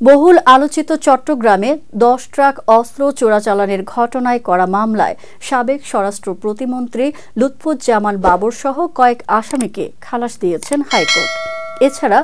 বহুল আলোচিত চট্টগ্রামে ১০ ট্রাক অস্ত্র চোরাচালানের ঘটনায় করা মামলায় সাবেক স্বরাষ্ট্র প্রতিমন্ত্রী লুৎফুজ্জামান বাবর সহ কয়েক আসামিকে খালাস দিয়েছেন হাইকোর্ট। এছাড়া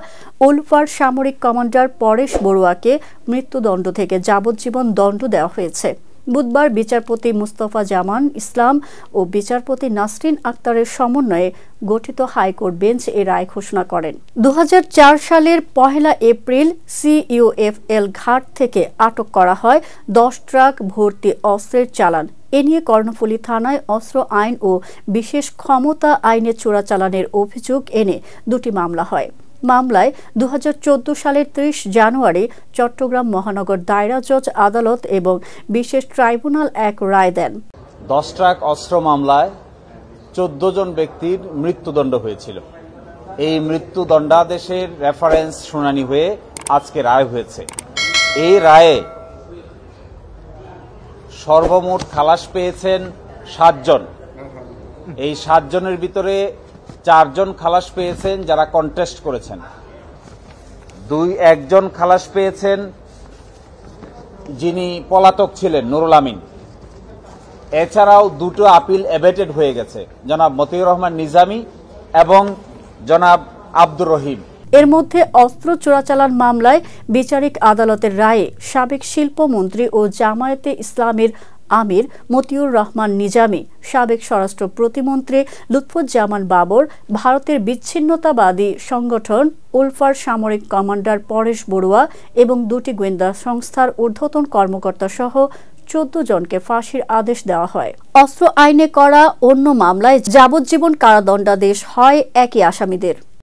উলফার সামরিক কমান্ডার পরেশ বড়ুয়াকে মৃত্যুদণ্ড থেকে যাবজ্জীবন দণ্ড দেওয়া হয়েছে। বুধবার বিচারপতি মুস্তফা জামান ইসলাম ও বিচারপতি নাসরিন আক্তারের সমন্বয়ে গঠিত হাইকোর্ট বেঞ্চ এ রায় ঘোষণা করেন। ২০০৪ সালের ১ এপ্রিল সিইউএফএল ঘাট থেকে আটক করা হয় ১০ ট্রাক ভর্তি অস্ত্রের চালান। এ নিয়ে কর্ণফুলী থানায় অস্ত্র আইন ও বিশেষ ক্ষমতা আইনে চোরাচালানের অভিযোগ এনে দুটি মামলা হয়। মামলায় ২০১৪ সালের ৩০ জানুয়ারি চট্টগ্রাম মহানগর দায়রা জজ আদালত এবং বিশেষ ট্রাইব্যুনাল এক রায় দেন। ১০ ট্রাক অস্ত্র মামলায় ১৪ জন ব্যক্তির মৃত্যুদণ্ড হয়েছিল। এই মৃত্যুদণ্ডাদেশের রেফারেন্স শুনানি হয়ে আজকে রায় হয়েছে। এই রায়ে সর্বমোট খালাস পেয়েছেন ৭ জন। এই ৭ জনের ভিতরে ৪ জন খালাস পেয়েছেন যারা কন্টেস্ট করেছেন। একজন খালাস পেয়েছেন যিনি পলাতক ছিলেন, নুরুল আমিন। এছাড়াও দুটো আপিল এবেটেড হয়ে গেছে, জনাব মতিউর রহমান নিজামী এবং জনাব আব্দুর রহিম। এর মধ্যে অস্ত্র চোরাচালান মামলায় বিচারিক আদালতের রায়ে সাবেক শিল্পমন্ত্রী ও জামায়াতে ইসলামীর আমির মতিউর রহমান নিজামী, সাবেক স্বরাষ্ট্র প্রতিমন্ত্রী লুৎফুজ্জামান বাবর, ভারতের বিচ্ছিন্নতাবাদী সংগঠন উলফার সামরিক কমান্ডার পরেশ বড়ুয়া এবং দুটি গোয়েন্দা সংস্থার ঊর্ধ্বতন কর্মকর্তা সহ ১৪ জনকে ফাঁসির আদেশ দেওয়া হয়। অস্ত্র আইনে করা অন্য মামলায় যাবজ্জীবন কারাদণ্ডাদেশ হয় একই আসামিদের।